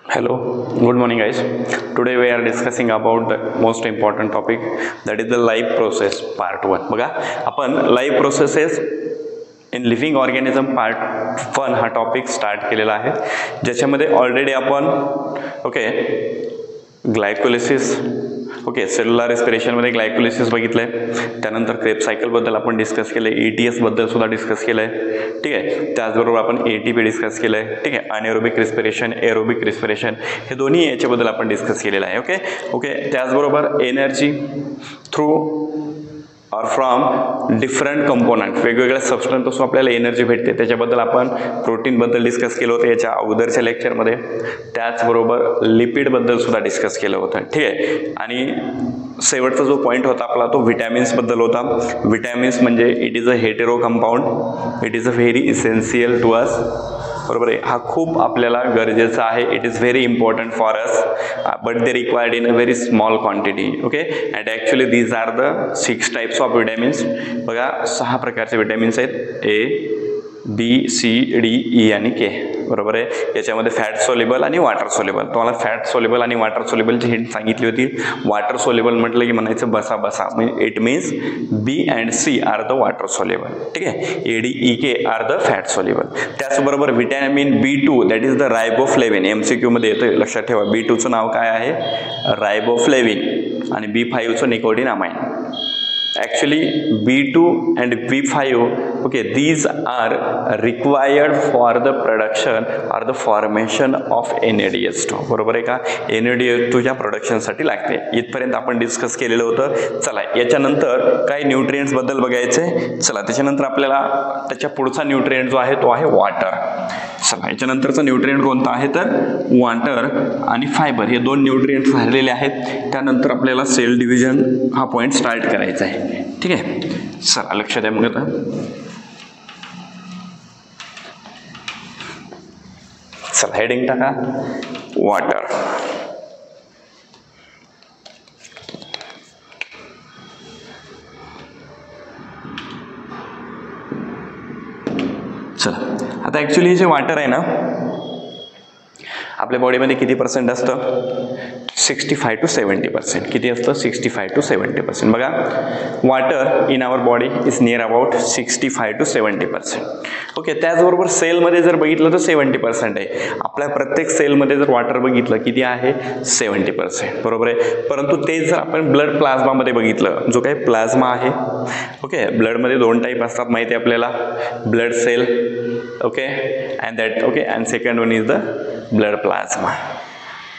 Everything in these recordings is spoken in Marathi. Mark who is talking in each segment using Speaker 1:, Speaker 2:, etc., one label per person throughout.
Speaker 1: Hello, good morning guys. Today we are discussing about the most important topic, that is the life process part 1. बघा आपण life processes in living organism part 1 हा टॉपिक स्टार्ट केलेला आहे, ज्याच्यामध्ये ऑलरेडी आपण ग्लायकोलिसिस सेल्युलर रेस्पिरेशन मध्ये ग्लायकोलिसिस बघितलंय, त्यानंतर क्रेब्स सायकल बद्दल आपण डिस्कस केलंय, ETS बद्दल सुद्धा डिस्कस केलंय, ठीक आहे. त्याचबरोबर आपण ATP डिस्कस केलंय, ठीक आहे. अनएरोबिक रिस्पिरेशन, एरोबिक रिस्पिरेशन हे दोन्ही याच्याबद्दल आपण डिस्कस केलेलं आहे. त्याचबरोबर एनर्जी थ्रू और फ्रॉम डिफरंट कंपोनंट, वेगवेगळ्या सबस्टन्सपासून आपल्याला एनर्जी भेटते, त्याच्याबद्दल आपण प्रोटीनबद्दल डिस्कस केलं होतं याच्या अगोदरच्या लेक्चरमध्ये. त्याचबरोबर लिपिडबद्दल सुद्धा डिस्कस केलं होतं, ठीक आहे. आणि शेवटचा जो पॉईंट होता आपला तो विटॅमिन्सबद्दल होता. विटॅमिन्स म्हणजे it is a hetero compound, it is a very essential to us. बरोबर आहे, हा खूप आपल्याला गरजेचा आहे. It is very important for us, but they required in a very small quantity. And actually these are the 6 types of vitamins. बघा 6 प्रकारचे विटॅमिन्स आहेत, A, B, C, D, E आणि K. बरोबर आहे. याच्यामध्ये फॅट सोल्युबल आणि वॉटर सोल्युबल. तुम्हाला फॅट सोल्युबल आणि वॉटर सोल्युबलची हिंट सांगितली होती. वॉटर सोल्युबल म्हटलं की म्हणायचं बसा बसा, म्हणजे it means B and C are the water soluble, ठीक आहे. A, D, E, K are the fat soluble. त्याचबरोबर vitamin B2 that is the riboflavin. MCQ मध्ये येतं, लक्षात ठेवा. B2चं नाव काय आहे? रायबोफ्लेविन. आणि B5चं निकोटीनामाइन. Actually B2 and B5 these are required for the production or the formation of NADH2. बरोबर आहे का? NADH2 च्या प्रोडक्शन साठी लागते. इथपर्यंत आपण डिस्कस केलेलं होतं. चला याच्यानंतर काही न्यूट्रिएंट्स बद्दल बघायचे. चला त्याच्यानंतर आपल्याला त्याच्या पुढचा न्यूट्रिएंट जो आहे तो आहे वॉटर. चला याच्यानंतरचा न्यूट्रिएंट कोणता आहे तर वॉटर आणि फायबर, हे 2 न्यूट्रिएंट्स राहिलेले आहेत. त्यानंतर आपल्याला सेल डिव्हिजन हा पॉइंट स्टार्ट करायचा आहे, ठीक आहे. चला लक्षात आहे. मग आता चला हेडिंग टाका, वॉटर. चला आता ऍक्च्युली जे वॉटर आहे ना, आपल्या बॉडीमध्ये किती % असतं? 65 to 70%. किती असतं? 65 to 70%. बघा water in our body is near about 65 to 70%. त्याचबरोबर सेलमध्ये जर बघितलं तर 70% आहे. आपल्या प्रत्येक सेलमध्ये जर वॉटर बघितलं किती आहे? 70%. बरोबर आहे. परंतु तेच जर आपण ब्लड प्लाझ्मामध्ये बघितलं, जो काही प्लाझ्मा आहे, ब्लडमध्ये 2 टाईप असतात माहिती आहे आपल्याला, blood cell, and second one is the blood plasma.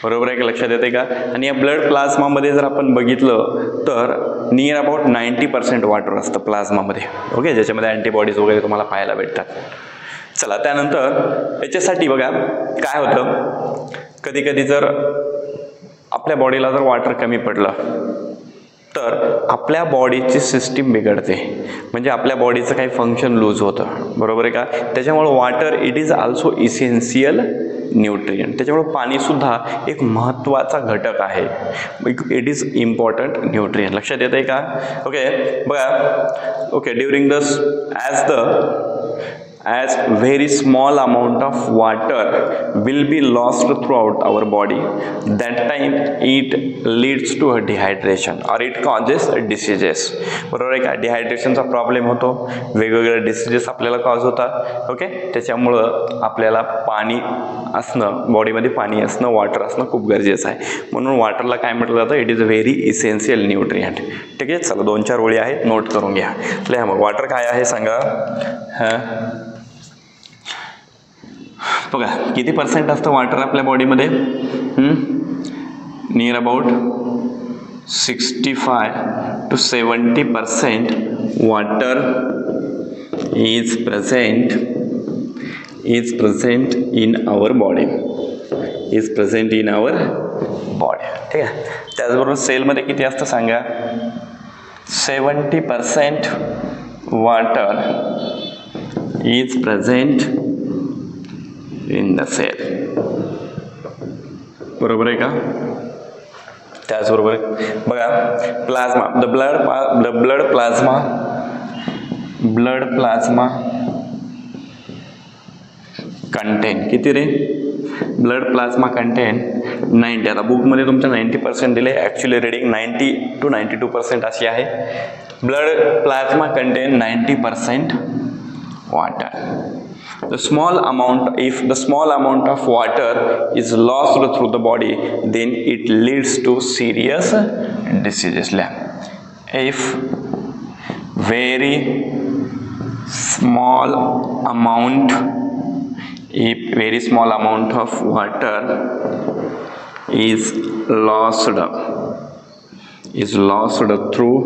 Speaker 1: बरोबर आहे का? लक्षात येते का? आणि या ब्लड प्लाझ्मामध्ये जर आपण बघितलं तर नियर अबाउट 90% वॉटर असतं प्लाझ्मामध्ये, ज्याच्यामध्ये अँटीबॉडीज वगैरे तुम्हाला पाहायला भेटतात. चला त्यानंतर याच्यासाठी बघा काय होतं, कधी कधी जर आपल्या बॉडीला जर वॉटर कमी पडलं तर आपल्या बॉडीची सिस्टीम बिघडते, म्हणजे आपल्या बॉडीचं काही फंक्शन लूज होतं. बरोबर आहे का? त्याच्यामुळे water it is also essential nutrient. त्याच्यामुळे पाणी सुद्धा एक महत्त्वाचा घटक आहे. It is important nutrient. लक्षात येत आहे का? बघा during as very small amount of water will be lost throughout our body, that time it leads to a dehydration or it causes diseases. बरोबर आहे का? डिहायड्रेशनचा प्रॉब्लेम होतो, वेगवेगळे डिसीजेस आपल्याला कॉज होतात. त्याच्यामुळं आपल्याला पाणी असणं, बॉडीमध्ये पाणी असणं, वॉटर असणं खूप गरजेचं आहे. म्हणून वॉटरला काय म्हटलं जातं? It is a very essential nutrient. ठीक आहे. चला 2-4 ओळी आहेत, नोट करून घ्या. लिहा मग वॉटर काय आहे सांगा. बघा किती % असतं वॉटर आपल्या बॉडीमध्ये? Near about 65 to 70% water is present in our body. ठीक आहे. त्याचबरोबर सेलमध्ये किती असतं सांगा? 70% water is present in the cell. बरोबर आहे का? त्याचबरोबर बघा प्लाझ्मा, ब्लड प्लाझ्मा कंटेन किती रे? Blood plasma content 90. आता बुकमध्ये तुमच्या 90% दिले, ॲक्च्युली रिडिंग 90 to 92% अशी आहे. Blood plasma content 90% water. The small amount, if the small amount of water is lost through the body, then it leads to serious diseases. If very small amount of water is lost through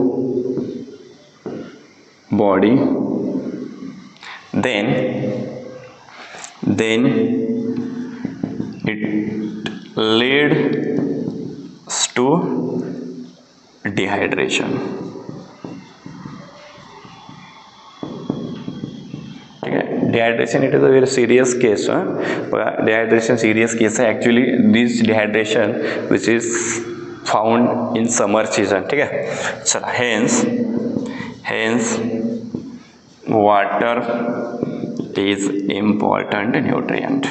Speaker 1: body, then it leads to dehydration. Dehydration, it is a very serious case. Dehydration serious case है actually. This dehydration which is found in summer season. ठीक है, चला. Hence water is important nutrient.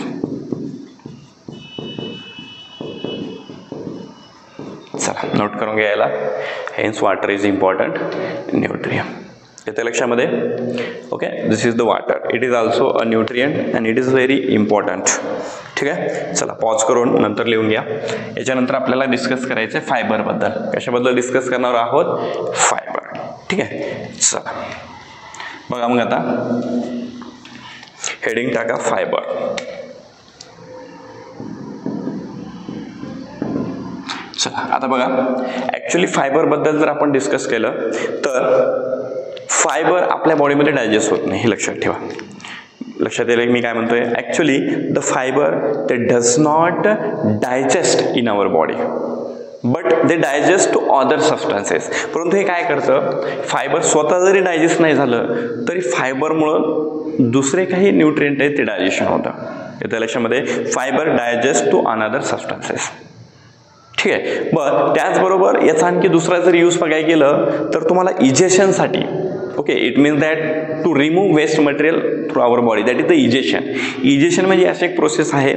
Speaker 1: चला नोट करून घ्यायला. Hence water is important nutrient. येते लक्षामध्ये. Okay, this is the water. It is also a nutrient and it is very important. ठीक आहे, चला पॉज करून नंतर लिहून घ्या. याच्यानंतर आपल्याला डिस्कस करायचं आहे फायबरबद्दल. कशाबद्दल डिस्कस करणार आहोत? फायबर. ठीक आहे, चला बघा मग आता हेडिंग टाका फायबर. चला आता बघा, ॲक्च्युली फायबरबद्दल जर आपण डिस्कस केलं तर फायबर आपल्या बॉडीमध्ये डायजेस्ट होत नाही, हे लक्षात ठेवा. लक्षात येईल मी काय म्हणतोय? ॲक्च्युली द फायबर ते does not digest in our body, but they digest to other substances. परंतु हे काय करतं, फायबर स्वतः जरी डायजेस्ट नाही झालं तरी फायबरमुळं दुसरे काही न्यूट्रिएंट आहेत ते डायजेशन होतं. येत्या लक्षामध्ये fibre digest to another substances. ठीक आहे, बरं त्याचबरोबर याचा आणखी दुसरा जर यूज बघायला गेलं तर तुम्हाला इजेशनसाठी. Okay, it means that to remove waste material through our body, that is the egestion. Egestion म्हणजे अशी एक प्रोसेस आहे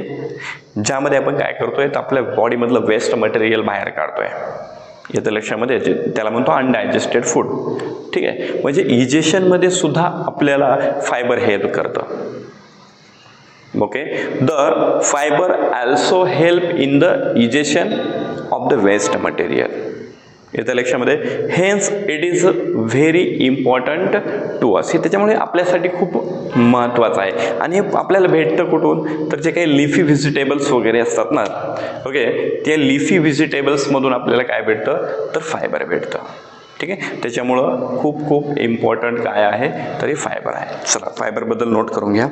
Speaker 1: ज्यामध्ये आपण काय करतोय तर आपल्या बॉडीमधलं वेस्ट मटेरियल बाहेर काढतोय. येतं लक्षामध्ये, त्याला म्हणतो अनडायजेस्टेड फूड. ठीक आहे, म्हणजे इजेशनमध्ये सुद्धा आपल्याला फायबर हेल्प करतं. Okay, the fibre also help in the egestion of the waste material. येत्या लक्षामध्ये. Hence it is very important to us. हे त्याच्यामुळे आपल्यासाठी खूप महत्त्वाचं आहे. आणि आपल्याला भेटतं कुठून? तर जे काही लिफी व्हेजिटेबल्स वगैरे असतात ना, ओके, त्या लिफी व्हेजिटेबल्समधून आपल्याला काय भेटतं तर फायबर भेटतं. ठीक आहे, त्याच्यामुळं खूप खूप इम्पॉर्टंट काय आहे तरी फायबर आहे. चला फायबरबद्दल नोट करून घ्या.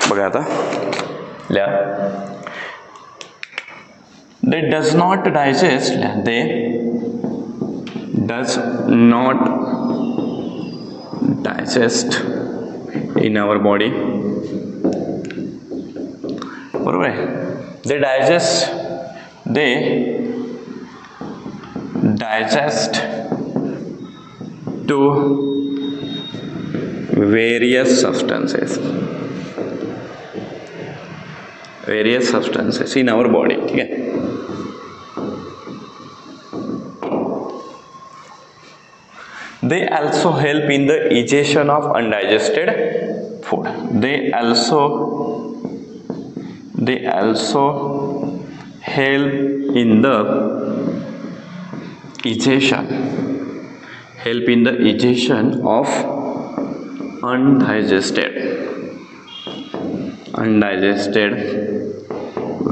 Speaker 1: बघा आता लिहा. They does not digest. They does not digest in our body. बरोबर आहे. They digest to various substances in our body. ठीक है, they also help in the egestion of undigested food. They also help in the egestion of undigested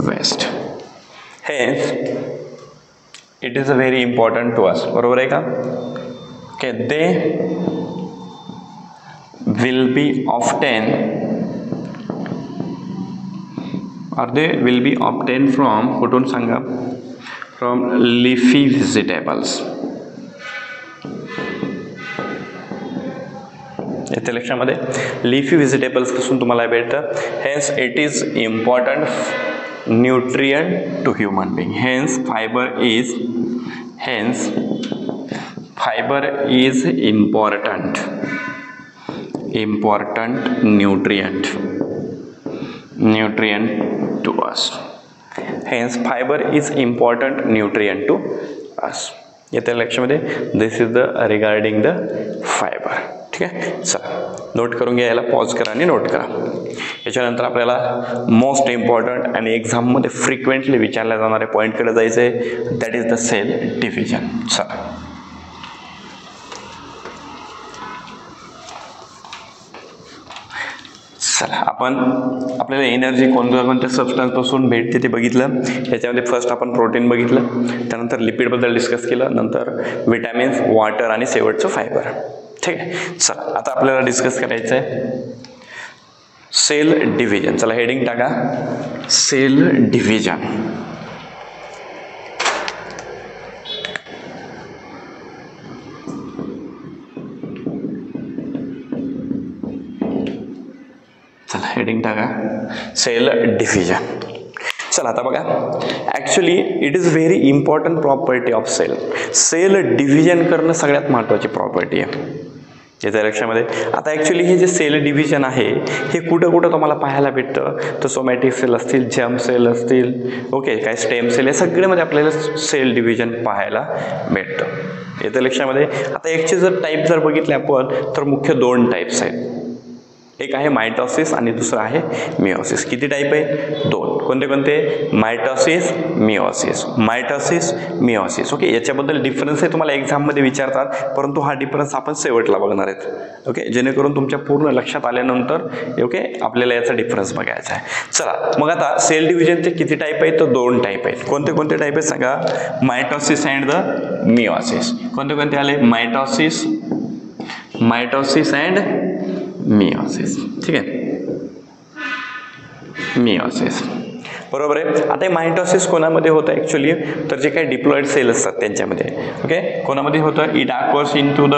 Speaker 1: waste. Hence it is very important to us. बरोबर आहे का? Okay, they will be obtained from कुठून सांगा? From leafy vegetables. येथे लक्षामध्ये लिफी व्हेजिटेबल्स पासून तुम्हाला भेटतं. Hence it is important nutrient to human being. Hence fiber is important nutrient to us. Hence fiber is important nutrient to us. येत्या लक्षामध्ये this is the regarding the fibre. ठीक आहे, चला नोट करून घ्या, याला पॉज करा आणि नोट करा. याच्यानंतर आपल्याला मोस्ट इम्पॉर्टंट आणि एक्झाममध्ये फ्रिक्वेंटली विचारल्या जाणारे पॉईंटकडे जायचं आहे, that is the cell division. चला आपण आपल्याला एनर्जी कोणत्या सबस्टन्सपासून भेटते ते बघितलं. याच्यामध्ये फर्स्ट आपण प्रोटीन बघितलं, त्यानंतर लिपिडबद्दल डिस्कस केलं, नंतर विटॅमिन्स, वॉटर आणि शेवटचं फायबर. ठीक आहे, चला आता आपल्याला डिस्कस करायचं आहे सेल डिव्हिजन. चला हेडिंग टाका, सेल डिव्हिजन. चला हेडिंग टाका, सेल डिव्हिजन. चला आता बघा, actually it is very important property of cell. Cell division करणं सगळ्यात महत्त्वाची प्रॉपर्टी आहे याच्या लक्षामध्ये. आता ॲक्च्युली हे जे सेल डिव्हिजन आहे हे कुठं कुठं तुम्हाला पाहायला भेटतं, तर सोमॅटिक सेल असतील, जर्म सेल असतील, ओके, काय स्टेम सेल, या सगळ्यामध्ये आपल्याला सेल डिव्हिजन पाहायला भेटतं याच्या लक्षामध्ये. आता याचे जर टाईप जर बघितले आपण तर मुख्य दोन टाईप्स आहेत. एक आहे मायटॉसिस आणि दुसरं आहे मिओसिस. किती टाईप आहे? दोन. कोणते कोणते? Mitosis, meiosis. Mitosis, meiosis. Okay, याच्याबद्दल डिफरन्स आहे तुम्हाला एक्झाममध्ये विचारतात, परंतु हा डिफरन्स आपण शेवटला बघणार आहेत. ओके, जेणेकरून तुमच्या पूर्ण लक्षात आल्यानंतर ओके आपल्याला याचा डिफरन्स बघायचा आहे. चला मग आता सेल डिव्हिजनचे किती टाईप आहेत? तर दोन टाईप आहेत. कोणते कोणते टाईप आहेत सांगा? Mitosis and the meiosis. कोणते कोणते आले? Mitosis and meiosis. ठीक आहे, मिओसिस बरोबर आहे. आता मायटॉसिस कोणामध्ये होतं ॲक्च्युली? तर जे काही डिप्लॉइड सेल असतात त्यांच्यामध्ये. ओके, कोणामध्ये होतं? It occurs in to the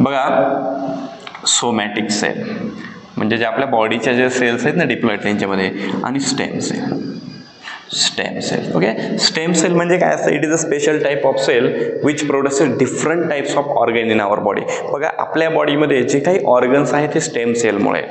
Speaker 1: बघा सोमॅटिक सेल, म्हणजे जे आपल्या बॉडीच्या जे सेल्स आहेत ना डिप्लॉइड त्यांच्यामध्ये, आणि stem cell. Okay, stem cell म्हणजे काय असतं? It is a special type of cell which produces different types of organ in our body. बघा आपल्या बॉडीमध्ये जे काही ऑर्गन्स आहेत ते स्टेम सेलमुळे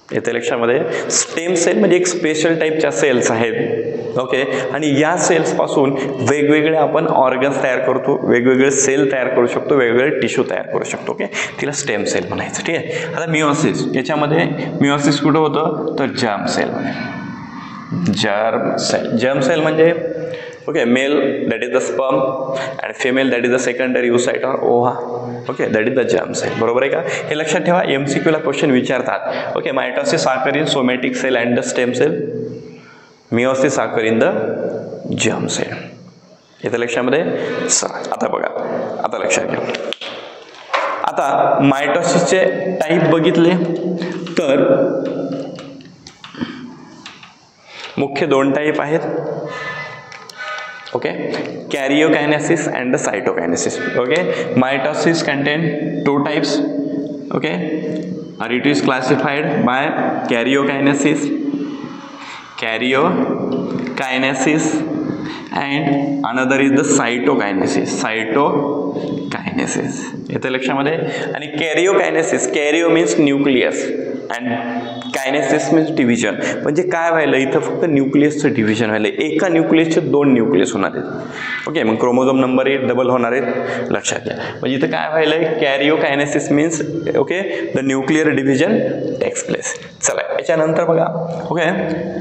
Speaker 1: येते लक्षामध्ये. स्टेम सेल म्हणजे एक स्पेशल टाईपच्या सेल्स आहेत. ओके, आणि या सेल्सपासून वेगवेगळे आपण ऑर्गन्स तयार करतो, वेगवेगळे सेल तयार करू शकतो, वेगवेगळे टिश्यू तयार करू शकतो. ओके, तिला स्टेम सेल म्हणायचं. ठीक आहे, आता मिओसिस, याच्यामध्ये मिओसिस कुठं होतं? तर जर्म सेलमध्ये. जर्म सेल म्हणजे okay male that is the sperm and female that is the secondary oocyte or ova. Okay, that is the germ cell. बरोबर आहे का? हे लक्षात ठेवा, MCQ ला क्वेश्चन विचारतात. Okay, mitosis occur in somatic cell and the stem cell, meiosis occur in the germ cell. येतं लक्षामध्ये. आता बघा, आता लक्षात घ्या. आता मायटॉसिसचे टाईप बघितले तर मुख्य दोन टाईप आहेत. Okay, karyokinesis and the cytokinesis. Okay, mitosis contain two types. Okay, or it is classified by karyokinesis and another is the cytokinesis. येते लक्षामध्ये. आणि karyokinesis, karyo means nucleus and kinesis means division. म्हणजे काय व्हायला इथं फक्त न्यूक्लियसचं डिव्हिजन व्हायला, एका न्यूक्लियसचे दोन न्यूक्लियस होणार आहेत. ओके, मग क्रोमोझोम नंबर 8 डबल होणार आहेत, लक्षात घ्या. म्हणजे इथं काय व्हायला, karyokinesis means okay the nuclear division takes place. चला याच्यानंतर बघा, okay,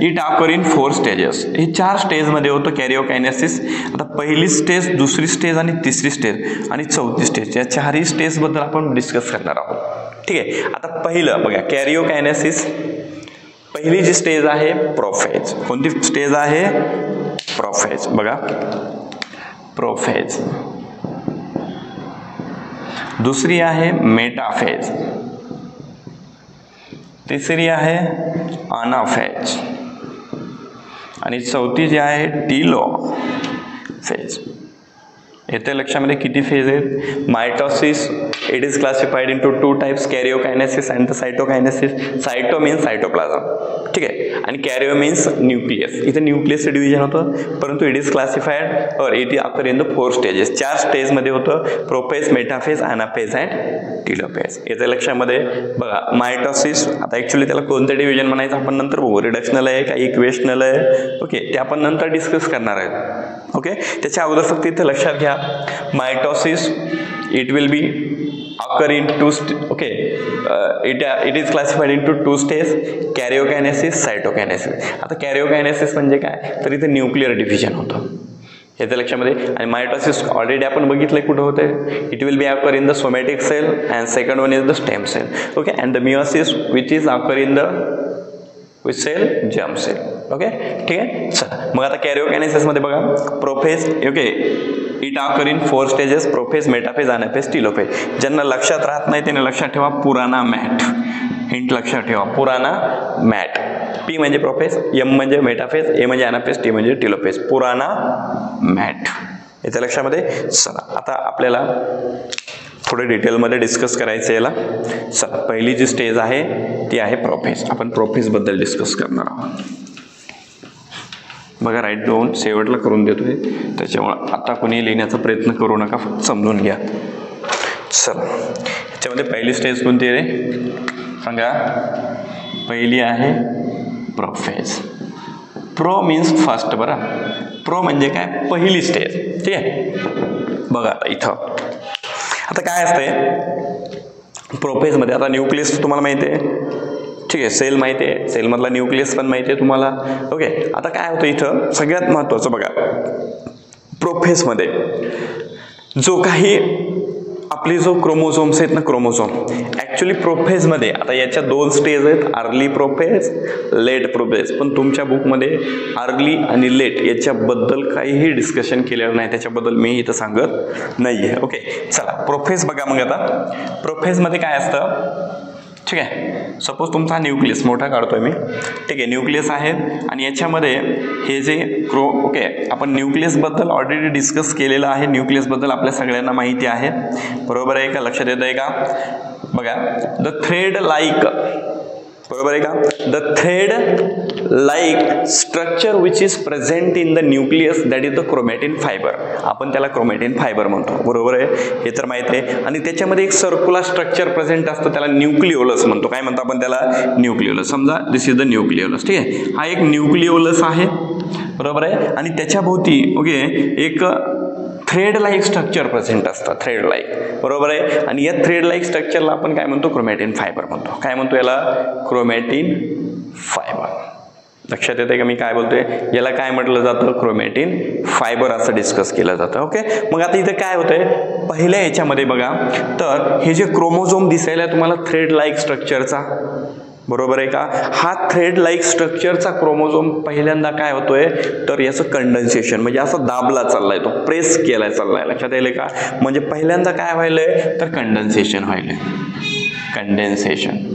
Speaker 1: it occur in 4 stages. हे 4 स्टेजमध्ये होतं कॅरियोकायनेसिस. आता पहिली स्टेज, दुसरी स्टेज आणि तिसरी स्टेज आणि चौथी स्टेज, या 4ही स्टेजबद्दल आपण डिस्कस करणार आहोत. ठीक आहे, आता पहिलं बघा कॅरियोकायनेसिस, पहिली जी स्टेज आहे प्रोफेज. कोणती स्टेज आहे? प्रोफेज. बघा प्रोफेज. दुसरी आहे मेटाफेज. तिसरी आहे अनाफेज आणि चौथी जी आहे टीलोफेज. येते लक्षामध्ये किती फेज आहेत? Mitosis It is classified into two types, karyokinesis and the cytokinesis. Cyto means cytoplasm, ठीक आहे, आणि कॅरिओ मीन्स न्यूक्लियस. इथे न्यूक्लियसचं डिव्हिजन होतं, परंतु इट इज क्लासिफाईड और it occur in the 4 stages. 4 स्टेजमध्ये होतं, प्रोफेज, मेटाफेज, अनाफेज अँड टीलोफेज. याच्या लक्षामध्ये बघा मायटोसिस. आता ऍक्च्युली त्याला कोणतं डिव्हिजन म्हणायचं आपण नंतर बघू. रिडक्शनल आहे का इक्वेशनल आहे, ओके, ते आपण नंतर डिस्कस करणार आहेत. ओके, त्याच्या अगोदर फक्त इथे लक्षात घ्या, mitosis it will B occur in 2 okay, it is classified into 2 stages, karyokinesis, cytokinesis. आता karyokinesis म्हणजे काय, तर इथे न्यूक्लिअर डिव्हिजन होतं याच्या लक्षामध्ये. आणि मायटोसिस ऑलरेडी आपण बघितलंय कुठं होते. It will be occur in the somatic cell and second one is the stem cell. Okay, and the meiosis which is occur in the which cell, germ cell. Okay, ठीक आहे. चला मग आता कॅरियोकायनेसिस मध्ये बघा, prophase, okay, it occur in 4 stages, prophase, metaphase, anaphase, telophase. ज्यांना लक्षात राहत नाही त्याने लक्षात ठेवा पुराणा मॅट. हिंट लक्षात ठेवा, पुराणा मॅट. पी म्हणजे प्रोफेज, एम म्हणजे मेटाफेज, ए म्हणजे अनाफेज, टी म्हणजे टीलोफेज. पुराणा मॅट याच्या लक्षामध्ये. चला आता आपल्याला थोडे डिटेलमध्ये डिस्कस करायचं याला. चला पहिली जी स्टेज आहे ती आहे प्रोफेज. आपण प्रोफेज बद्दल डिस्कस करणार आहोत. बघा राईट डाऊन शेवटला करून देतोय, त्याच्यामुळे आता कोणी लिहिण्याचा प्रयत्न करू नका, फक्त समजून घ्या. चला याच्यामध्ये पहिली स्टेज कोणती आहे सांगा. पहिली आहे प्रोफेज. Pro means first. बरं, प्रो म्हणजे काय, पहिली स्टेज. ठीक आहे, बघा आता इथं आता काय असते प्रोफेजमध्ये. आता न्यूक्लियस तुम्हाला माहिती आहे, ठीक आहे, सेल माहिती आहे, सेलमधला न्यूक्लियस पण माहिती आहे तुम्हाला. ओके, आता काय होतं इथं सगळ्यात महत्त्वाचं बघा, प्रोफेजमध्ये जो काही आपली जो क्रोमोझोम्स आहेत ना, क्रोमोझोम ॲक्च्युली प्रोफेजमध्ये आता याच्या 2 स्टेज आहेत, अर्ली प्रोफेज, लेट प्रोफेज. पण तुमच्या बुकमध्ये अर्ली आणि लेट याच्याबद्दल काहीही डिस्कशन केलेलं नाही, त्याच्याबद्दल मी इथं सांगत नाही आहे. ओके, चला प्रोफेज बघा. मग आता प्रोफेजमध्ये काय असतं, ठीक आहे, सपोज तुमचा न्यूक्लियस मोठा काढतोय मी, ठीक आहे, न्यूक्लियस आहे आणि याच्यामध्ये हे जे ओके, आपण न्यूक्लियसबद्दल ऑलरेडी डिस्कस केलेलं आहे. न्यूक्लियसबद्दल आपल्या सगळ्यांना माहिती आहे, बरोबर आहे का, लक्षात येत आहे का. बघा द थ्रेड लाईक, बरोबर आहे का, the thread like structure which is present in the nucleus that is the chromatin fibre. आपण त्याला क्रोमॅटिन फायबर म्हणतो, बरोबर आहे, हे तर माहिती आहे. आणि त्याच्यामध्ये एक सर्क्युलर स्ट्रक्चर प्रेझेंट असतं, त्याला न्यूक्लिओलस म्हणतो. काय म्हणतो आपण त्याला, न्यूक्लिओलस. समजा दिस इज द न्यूक्लिओलस, ठीक आहे, हा एक न्यूक्लिओलस आहे, बरोबर आहे. आणि त्याच्या भोवती ओके एक थ्रेड लाईक स्ट्रक्चर प्रेझेंट असतं, थ्रेड लाईक, बरोबर आहे. आणि या थ्रेड लाईक स्ट्रक्चरला आपण काय म्हणतो, क्रोमॅटिन फायबर म्हणतो. काय म्हणतो याला, क्रोमॅटिन फायबर. लक्षात येते का मी काय बोलतोय, याला काय म्हटलं जातं, क्रोमॅटिन फायबर असं डिस्कस केलं जातं. ओके, मग आता इथे काय होतंय, पहिल्या याच्यामध्ये बघा, तर हे जे क्रोमोझोम दिसायला तुम्हाला थ्रेड लाईक स्ट्रक्चरचा, बरोबर आहे का, हा थ्रेड लाईक स्ट्रक्चरचा क्रोमोझोम पहिल्यांदा काय होतोय, तर याचं कंडेन्सेशन म्हणजे असं दाबला चाललाय, तो प्रेस केलाय चाललाय. लक्षात येईल का, म्हणजे पहिल्यांदा काय व्हायलंय, तर कंडेन्सेशन व्हायलंय. कंडेन्सेशन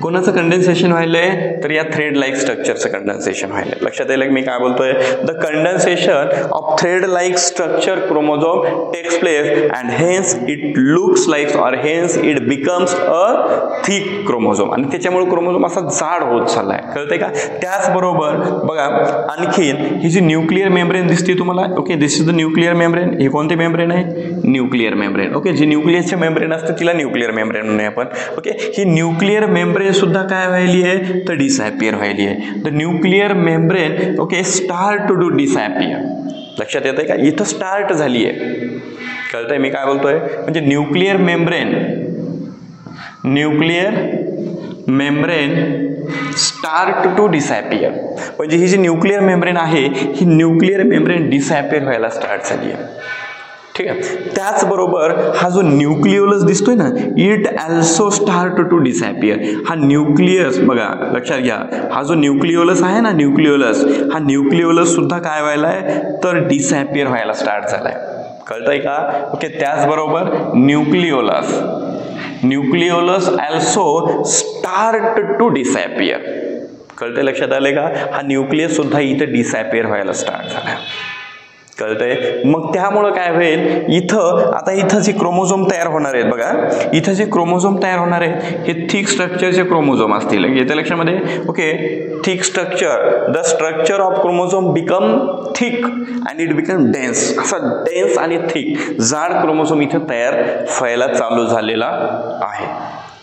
Speaker 1: कोणाचं कंडेन्सेशन व्हायलंय, तर या थ्रेड लाईक स्ट्रक्चरचं कंडेन्सेशन व्हायलंय. लक्षात येईल मी काय बोलतोय, the condensation of thread like structure chromosome takes place and hence it looks like or hence it becomes a thick chromosome. आणि त्याच्यामुळे क्रोमोझोम असा जाड होत चाललाय, कळतंय का. त्याचबरोबर बघा आणखीन ही जी न्यूक्लिअर मेम्ब्रेन दिसते तुम्हाला, okay, this is the nuclear membrane. ही कोणती मेम्ब्रेन आहे, न्यूक्लिअर मेम्ब्रेन. ओके, जी न्यूक्लियसची मेम्ब्रेन असते तिला न्यूक्लिअर मेम्ब्रेन म्हणूया आपण. ओके, ही न्यूक्लिअर मेम्ब्रेन सुद्धा काय व्हायली आहे, तर डिसॅपियर व्हायली आहे. The nuclear membrane okay start to do disappear. लक्षात येतंय का, इथं स्टार्ट झाली आहे, कळतंय मी काय बोलतोय. म्हणजे न्यूक्लिअर मेम्ब्रेन स्टार्ट टू डिसॅपियर. म्हणजे ही जी न्यूक्लिअर मेम्ब्रेन आहे, ही न्यूक्लिअर मेम्ब्रेन डिसॅपियर व्हायला स्टार्ट झाली आहे, ठीक आहे. त्याचबरोबर हा जो न्यूक्लिओलस दिसतोय ना, इट ऑल्सो स्टार्ट टू डिसॅपियर. हा न्यूक्लियस बघा लक्षात घ्या, हा जो न्यूक्लिओलस आहे ना, न्यूक्लिओलस, हा न्यूक्लिओलस सुद्धा काय व्हायलाय, तर डिसॅपियर व्हायला स्टार्ट झालाय, कळतंय का. ओके, त्याचबरोबर न्यूक्लिओलस ऑल्सो स्टार्ट टू डिसॅपियर, कळतंय, लक्षात आलंय का. हा न्यूक्लियस सुद्धा इथं डिसॅपियर व्हायला स्टार्ट झालाय. कळतंय? मग त्यामुळं काय होईल, इथं आता इथं जे क्रोमोझोम तयार होणार आहेत बघा, इथं जे क्रोमोझोम तयार होणार आहेत हे थिक स्ट्रक्चरचे क्रोमोझोम असतील. येत्या लक्षामध्ये okay, thick structure, the structure of chromosome become thick and it become dense. असा डेन्स आणि थिक जाड क्रोमोझोम इथं तयार व्हायला चालू झालेला आहे.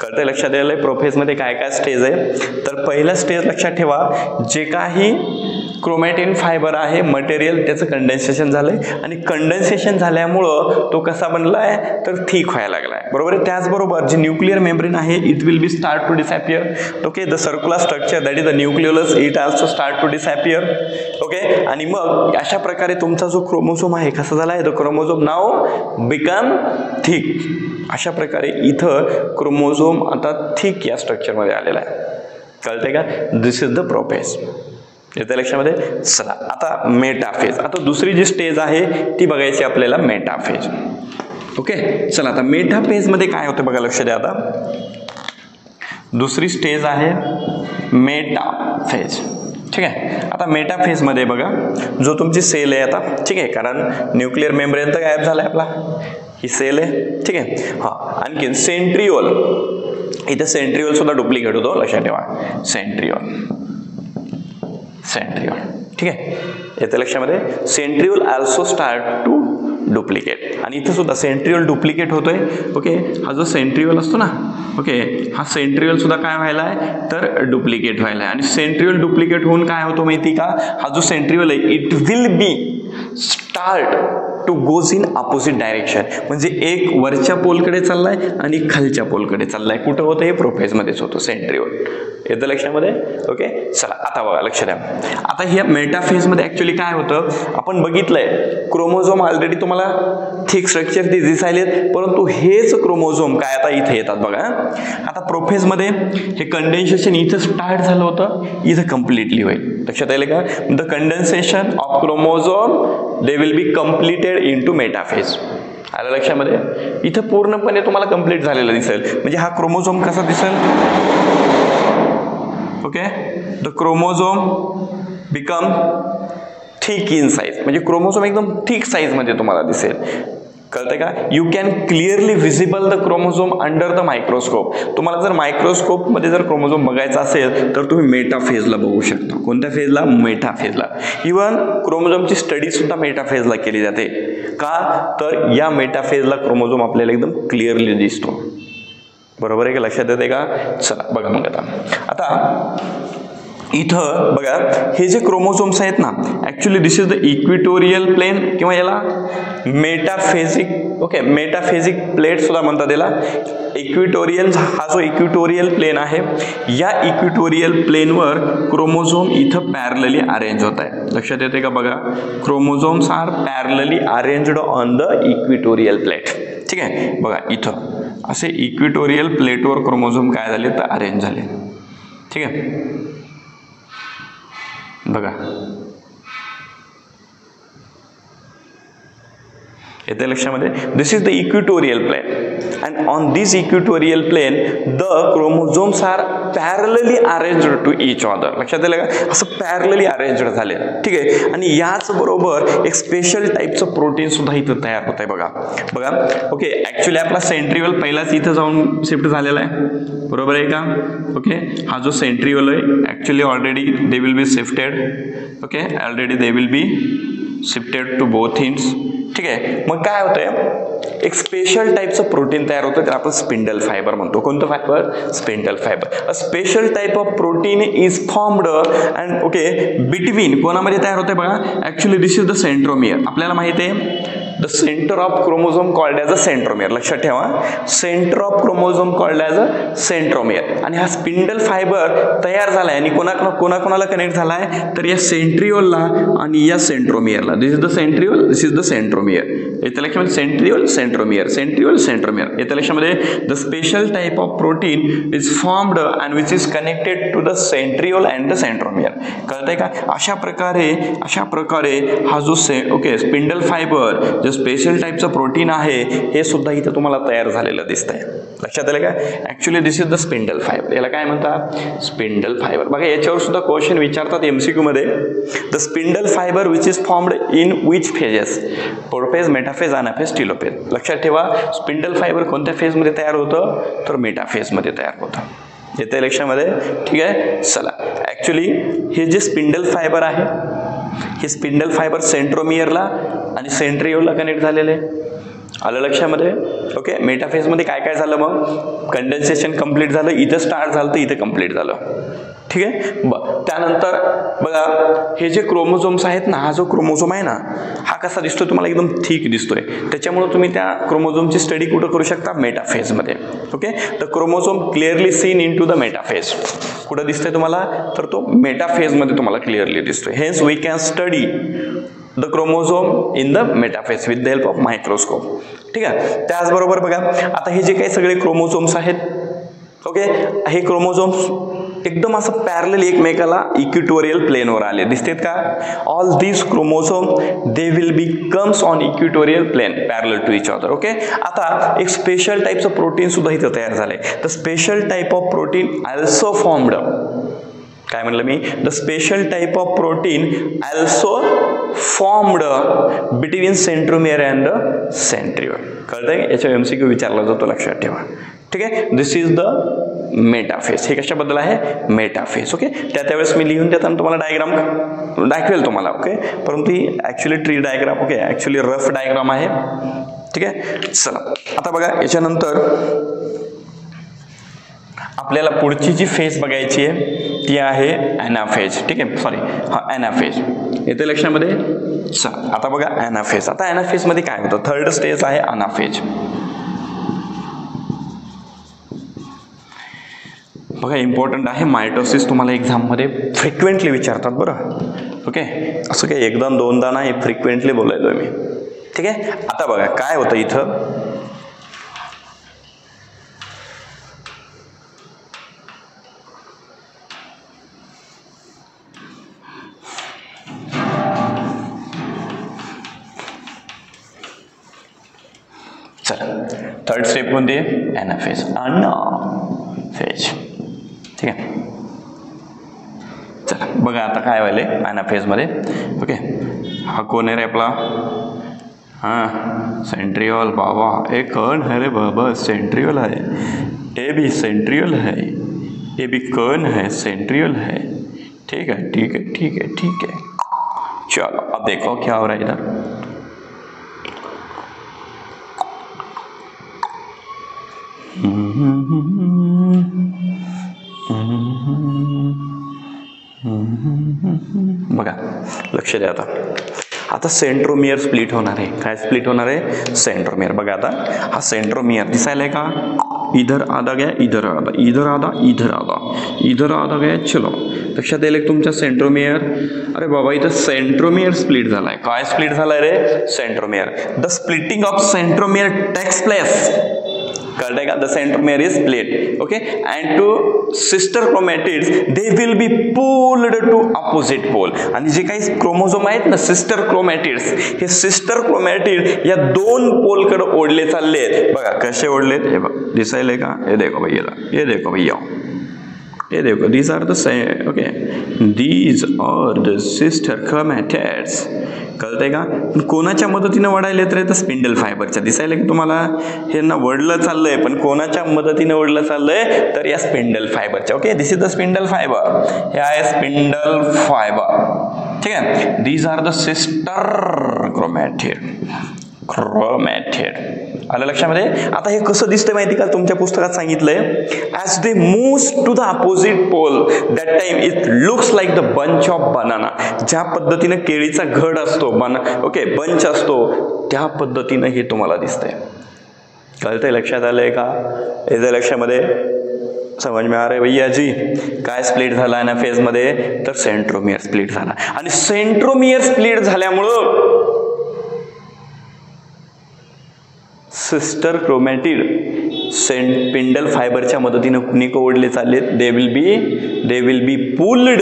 Speaker 1: कळतंय? लक्षात यायला प्रोफेजमध्ये काय काय स्टेज आहे. तर पहिला स्टेज लक्षात ठेवा, जे काही क्रोमॅटिन फायबर आहे मटेरियल त्याचं कंडेन्सेशन झालंय आणि कंडेन्सेशन झाल्यामुळं तो कसा बनलाय तर थिक व्हायला लागलाय. बरोबर आहे? त्याचबरोबर जे न्यूक्लिअर मेम्ब्रेन आहे it will be start to disappear. Okay, the circular structure that is the nucleolus it also start to disappear. Okay, आणि मग अशा प्रकारे तुमचा जो क्रोमोझोम आहे कसा झालाय, the chromosome now become thick. अशा प्रकारे इथं क्रोमोझोम आता थिक या स्ट्रक्चरमध्ये आलेला आहे. कळते का? दिस इज द प्रोफेज. येत्या लक्षामध्ये. चला आता मेटाफेज. आता दुसरी जी स्टेज आहे ती बघायची आपल्याला, मेटाफेज. ओके, चला आता मेटाफेज मध्ये काय होतं बघा, लक्ष द्या. आता दुसरी स्टेज आहे मेटाफेज. ठीक आहे. आता मेटाफेज मध्ये बघा, जो तुमची सेल आहे आता, ठीक आहे, कारण न्यूक्लिअर मेम्ब्रेन तर गायब झालाय आपला, ही सेल आहे. ठीक आहे. हा, आणखीन सेंट्रिओल, इथे सेंट्रिओल सुद्धा डुप्लिकेट होतो, लक्षात ठेवा. Centriole, centriole. ठीक आहे. येत्या लक्षामध्ये centriole also start to duplicate. आणि इथं सुद्धा सेंट्रिओल डुप्लिकेट होतोय. ओके, हा जो सेंट्रिओल असतो ना, ओके, हा सेंट्रिओल सुद्धा काय व्हायला आहे तर डुप्लिकेट व्हायला आहे. आणि सेंट्रिओल डुप्लिकेट होऊन काय होतो माहिती का, हा जो सेंट्रिओल आहे it will be start to goes in opposite direction. म्हणजे एक वरच्या पोलकडे चाललाय आणि खालच्या पोलकडे चाललाय. कुठं होतं हे प्रोफेजमध्येच होतं सेंट्रिओल. येतं लक्षामध्ये. ओके, चला आता बघा, लक्ष द्या. आता ह्या मेटाफेजमध्ये ऍक्च्युली काय होतं आपण बघितलंय, क्रोमोझोम ऑलरेडी तुम्हाला थिक स्ट्रक्चर ते दिसायलेत, परंतु हेच क्रोमोझोम काय आता इथे येतात बघा. आता प्रोफेजमध्ये हे कंडेन्सेशन इथं स्टार्ट झालं होतं, इथं कम्प्लिटली होईल. लक्षात येईल का? The condensation of chromosome they will B completed in to metaphase. आलं लक्षामध्ये? इथं पूर्णपणे तुम्हाला कंप्लीट झालेलं दिसेल. म्हणजे हा क्रोमोझोम कसा दिसेल, okay, the chromosome become thick in size. म्हणजे क्रोमोझोम एकदम थिक साइज मध्ये तुम्हाला दिसेल. कळतंय का? You can clearly visible the chromosome under the microscope. तुम्हाला जर मायक्रोस्कोप मध्ये जर क्रोमोझोम बघायचा असेल तर तुम्ही मेटाफेजला बघू शकता. कोणत्या फेजला? मेटाफेजला. इव्हन क्रोमोझोमची स्टडी सुद्धा मेटाफेजला केली जाते. का तर या मेटाफेजला क्रोमोझोम आपल्याला एकदम क्लिअरली दिसतो. बरोबर आहे का? लक्षात येते का? चला बघा मग आता इथं बघा, हे जे क्रोमोझोम्स आहेत ना, actually this is the equatorial plane किंवा याला मेटाफेजिक, ओके, मेटाफेजिक प्लेट सुद्धा म्हणतात याला. इक्विटोरियल, हा जो इक्विटोरियल प्लेन आहे, या इक्विटोरियल प्लेनवर क्रोमोझोम इथं पॅरलली अरेंज होत आहे. लक्षात येते का? बघा, chromosomes are parallelly arranged on the equatorial plate. ठीक आहे. बघा इथं असे इक्विटोरियल प्लेटवर क्रोमोझोम काय झाले तर अरेंज झाले. ठीक आहे. बघा येते लक्षामध्ये. This is the equatorial plane and on this equatorial plane the chromosomes are parallelly arranged to each other. लक्षात आलं का? असं पॅरलली अरेंज्ड झाले. ठीक आहे. आणि याच बरोबर एक स्पेशल टाईपचं प्रोटीन सुद्धा इथं तयार होत आहे. बघा बघा, ओके, ऍक्च्युली आपला सेंट्रिओल पहिलाच इथं जाऊन शिफ्ट झालेला आहे. बरोबर आहे का? ओके, हा जो सेंट्रिओल आहे actually already they will be shifted. Okay, already they will be shifted to both ends. ठीक आहे. मग काय होतंय, एक स्पेशल टाईपचं प्रोटीन तयार होतं, त्याला आपण स्पिंडल फायबर म्हणतो. कोणतं fibre? Spindle fibre. A special type of protein is formed and okay between, कोणामध्ये तयार होते बघा, actually this is the centromere. आपल्याला माहिती आहे the centre of chromosome called as a centromere. लक्षात ठेवा, centre of chromosome called as a centromere. आणि हा स्पिंडल फायबर तयार झालाय आणि कोणाकोणाला कनेक्ट झालाय तर या सेंट्रिओलला आणि या सेंट्रोमियरला. This is the centriole, this is the centromere. येत्या लक्षामध्ये सेंट्रिओल सेंट्रोमियर, सेंट्रिओल सेंट्रोमियर. येत्या लक्षामध्ये the special type of protein is formed and which is connected to the centriole and the centromere. कळतंय का? अशा प्रकारे हा जो ओके स्पिंडल फायबर, जो स्पेशल टाईपचं प्रोटीन आहे, हे सुद्धा इथं तुम्हाला तयार झालेलं दिसतंय. लक्षात आलं का? Actually this is the spindle fibre. याला काय म्हणतात? Spindle fibre. बघा याच्यावर सुद्धा क्वेश्चन विचारतात MCQ मध्ये. The spindle fibre which is formed in which phases? Prophase, metaphase, anaphase, telophase. लक्षात ठेवा स्पिंडल फायबर कोणत्या फेज मध्ये तयार होतं? तर मेटाफेज मध्ये तयार होतं. येते लक्षामध्ये? ठीक आहे. चला ऍक्च्युली हे जे स्पिंडल फायबर आहे हे स्पिंडल फायबर सेंट्रोमियरला आणि सेंट्रिओलला कनेक्ट झालेले. आलं लक्षामध्ये? ओके. मेटाफेजमध्ये काय काय झालं मग? कंडेन्सेशन कंप्लीट झालं, इथं स्टार्ट झालं तर इथं कंप्लीट झालं. ठीक आहे. त्यानंतर बघा हे जे क्रोमोझोम्स आहेत ना, हा जो क्रोमोझोम आहे ना हा कसा दिसतोय तुम्हाला? एकदम थिक दिसतोय. त्याच्यामुळे तुम्ही त्या क्रोमोझोमची स्टडी कुठं करू शकता? मेटाफेजमध्ये. Okay. The chromosome clearly seen in to the metaphase. कुठं दिसतोय तुम्हाला? तर तो मेटाफेजमध्ये तुम्हाला क्लिअरली दिसतोय. Hence we can study the chromosome in the metaphase with the help of microscope. ठीक आहे. त्याचबरोबर बघा आता हे जे काही सगळे क्रोमोझोम्स आहेत, ओके, हे क्रोमोझोम्स एकदम असं पॅरलल एकमेकाला इक्विटोरियल प्लेनवर आले. दिसतेत का? All these chromosome they will be comes on equatorial plane parallel to each other. Okay. आता एक स्पेशल टाईपचं प्रोटीन सुद्धा इथं तयार झालंय. The special type of protein also formed. काय म्हणलं मी? The special type of protein also formed between centromere and the centriole. कळतंय? याच्या MCQ विचारला जातो, लक्षात ठेवा. ठीक आहे. This is the metaphase. हे कशाबद्दल आहे? मेटाफेज. ओके. त्यावेळेस मी लिहून देताना तुम्हाला डायग्राम दाखवेल तुम्हाला. ओके. परंतु ही actually tree diagram, okay, actually rough diagram आहे. ठीक आहे. चला आता बघा याच्यानंतर आपल्याला पुढची जी फेज बघायची आहे ती आहे ॲनाफेज. ठीक आहे. सॉरी, हा ॲनाफेज. येते लक्षामध्ये? चला आता बघा ॲनाफेज. आता ॲनाफेज मध्ये काय होतं? थर्ड स्टेज आहे ॲनाफेज. बघा इम्पॉर्टंट आहे. मायटोसिस तुम्हाला एक्झाममध्ये फ्रिक्वेंटली विचारतात बरं. ओके. असं काही एकदा दोनदा नाही, फ्रिक्वेंटली बोलायलोय मी. ठीक आहे. आता बघा काय होतं इथं? चला थर्ड स्टेप कोणती आहे? ॲनाफेज. ॲनाफेज. ठीक आहे. चला बघा आता काय व्हायलंय ॲनाफेजमध्ये. ओके. हा कोण आहे रे आपला? हाँ सेंट्रियोल. बाबा ये कौन है रे बाबा? सेंट्रियोल है. ये भी सेंट्रियोल है. ये भी कौन है? सेंट्रियोल है. ठीक है ठीक है ठीक है ठीक है. चलो अब देखो क्या हो रहा है इधर. बघा लक्ष द्या. आता सेंट्रोमियर स्प्लिट होणार आहे. काय स्प्लिट होणार आहे? सेंट्रोमियर. बघा आता हा सेंट्रोमियर दिसायलाय का? इधर आधा गया, इधर आधा, इधर आधा, इधर आधा, इधर आधा गया. चलो लक्षात येईल तुमच्या सेंट्रोमियर. अरे बाबा इथं सेंट्रोमियर स्प्लिट झालाय. काय स्प्लिट झालाय रे? Centromere. The splitting of centromere takes place. कळतंय का? The centromere is split. Okay. And two sister chromatids they will be pulled to opposite pole. आणि जे काही क्रोमोझोम आहेत ना सिस्टर क्रोमॅटिड्स, हे सिस्टर क्रोमॅटिड या दोन पोलकडे ओढले चालले आहेत. बघा कसे ओढलेत हे बघ. दिसायले का? हे देखो भैया, ये देखो भैया, ये देखो. These are the okay, these are the sister chromatids. कळतंय का? कोणाच्या मदतीनं वडायले तर स्पिंडल फायबरच्या. दिसायला की तुम्हाला हे ना वडलं चाललंय, पण कोणाच्या मदतीनं वडलं चाललंय? तर या स्पिंडल फायबरच्या. Okay. This is the spindle fibre. हे आहे स्पिंडल फायबर. ठीक आहे. These are the sister chromatid. Chromatid. आलं लक्षामध्ये? आता हे कसं दिसतंय माहिती का? तुमच्या पुस्तकात सांगितलंय as they move to the opposite pole that time it looks like the bunch of banana. ज्या पद्धतीनं केळीचा घड असतो, ओके, बंच असतो, त्या पद्धतीनं हे तुम्हाला दिसतंय. कळतंय? लक्षात आलंय का? येत्या लक्षामध्ये? समज में आ रहा है भैया जी? काय स्प्लिट झाला ॲनाफेज मध्ये? तर सेंट्रोमियर स्प्लिट झाला. आणि सेंट्रोमियर स्प्लिट झाल्यामुळं सिस्टर क्रोमॅटिड स्पिंडल फायबरच्या मदतीनं कुणी ओढले चालले? दे will be pulled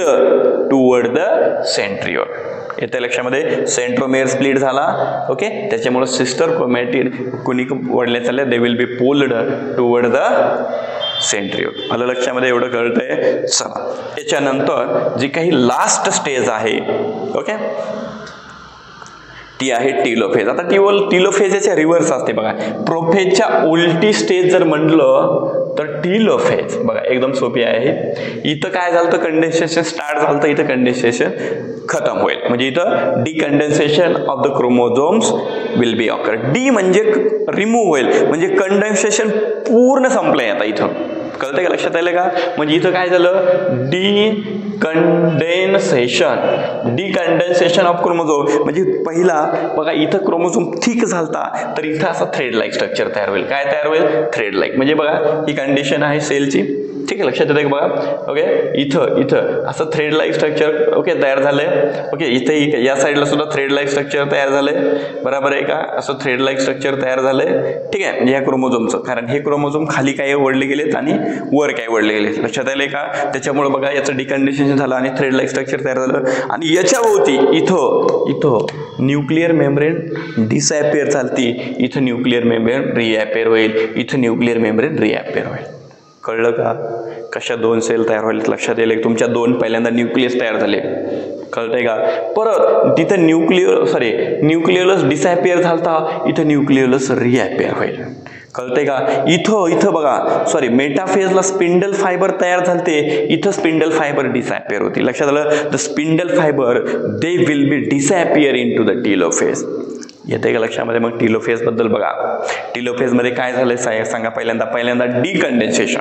Speaker 1: toward the centriole. येते लक्षामध्ये, सेंट्रोमेअर स्प्लिट झाला. ओके, त्याच्यामुळे सिस्टर क्रोमॅटिड कुणी वळले चालले, दे will be pulled toward the centriole. आलं लक्षामध्ये, एवढं कळतंय. चला, त्याच्यानंतर जी काही लास्ट स्टेज आहे, ओके, ती आहे टीलोफेज. आता टीलोफेज याच्या रिव्हर्स असते बघा. प्रोफेजच्या उलटी स्टेज जर म्हणलं तर टीलोफेज बघा एकदम सोपी आहे. इथं काय झालं तर कंडेन्सेशन स्टार्ट झालं, तर इथं कंडेन्सेशन खतम होईल. म्हणजे इथं decondensation of the chromosomes will be occur. De म्हणजे रिमूव्ह होईल, म्हणजे कंडेन्सेशन पूर्ण संपलंय आता इथं. कळतंय का, लक्षात आलं का? म्हणजे इथं काय झालं, डिकंडेन्सेशन ऑफ क्रोमोझोम. म्हणजे पहिला बघा इथं क्रोमोझोम थिक झालता, तर इथं असं थ्रेड लाईक स्ट्रक्चर तयार होईल. काय तयार होईल? Thread like. म्हणजे बघा ही कंडिशन आहे सेलची, ठीक आहे, लक्षात येते का बघा. ओके, इथं असं थ्रेड लाईक स्ट्रक्चर ओके तयार झालंय. ओके, इथे या साईडला सुद्धा थ्रेड लाईक स्ट्रक्चर तयार झालंय, बरोबर आहे का? असं थ्रेड लाईक स्ट्रक्चर तयार झालंय, ठीक आहे. म्हणजे ह्या क्रोमोझोमचं, कारण हे क्रोमोझोम खाली काय वळले गेलेत आणि वर काय वळले गेले, लक्षात आले का? त्याच्यामुळे बघा याचं डिकंडेन्सेशन झालं आणि थ्रेड लाईक स्ट्रक्चर तयार झालं. आणि याच्या भोवती इथं न्यूक्लिअर मेम्ब्रेन डिसअपिअर चालती, इथं न्यूक्लिअर मेम्ब्रेन रिअपिअर होईल, इथं न्यूक्लिअर मेम्ब्रेन रिअपिअर होईल. कळलं का? कशा दोन सेल तयार व्हायला लक्षात येईल. तुमच्या दोन पहिल्यांदा न्यूक्लियस तयार झाले, कळतंय का? परत तिथं न्यूक्लियस डिसअपिअर झालता, इथं न्यूक्लियस रिअपिअर होईल. कळतंय का? इथं बघा मेटाफेजला स्पिंडल फायबर तयार झालते, इथं स्पिंडल फायबर डिसअपिअर होती. लक्षात आलं? The spindle fibre they will be disappear in to the telophase. येते का लक्षामध्ये? मग टीलोफेज बद्दल बघा. टीलोफेज मध्ये काय झालंय सांगा. पहिल्यांदा डिकंडेन्सेशन,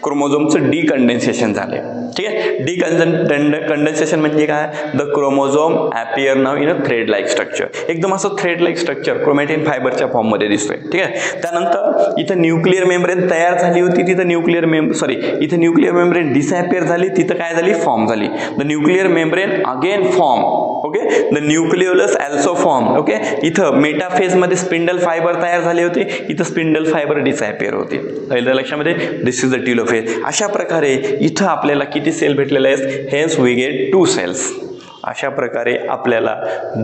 Speaker 1: क्रोमोझोमचं डिकंडेन्सेशन झाले, ठीक आहे. डिकंडेन्सेशन म्हणजे काय? The chromosome appear now in a thread like structure. एकदम असं थ्रेड लाईक स्ट्रक्चर क्रोमॅटिन फायबरच्या फॉर्म मध्ये दिसतोय, ठीक आहे. त्यानंतर इथं न्यूक्लिअर मेम्ब्रेन तयार झाली होती, इथं न्यूक्लिअर मेम्ब्रेन डिसअपिअर झाली, तिथं काय झाली? फॉर्म झाली. The nuclear membrane again form, okay. The nucleolus also form, okay. इथं मेटाफेज मध्ये स्पिंडल फायबर तयार झाले होते, इथं स्पिंडल फायबर डिसअपिअर होते. पहिल्या लक्षामध्ये दिस इज द टीलोफेज. अशा प्रकारे इथं आपल्याला किती सेल भेटलेले आहेत? Hence we get 2 cells. अशा प्रकारे आपल्याला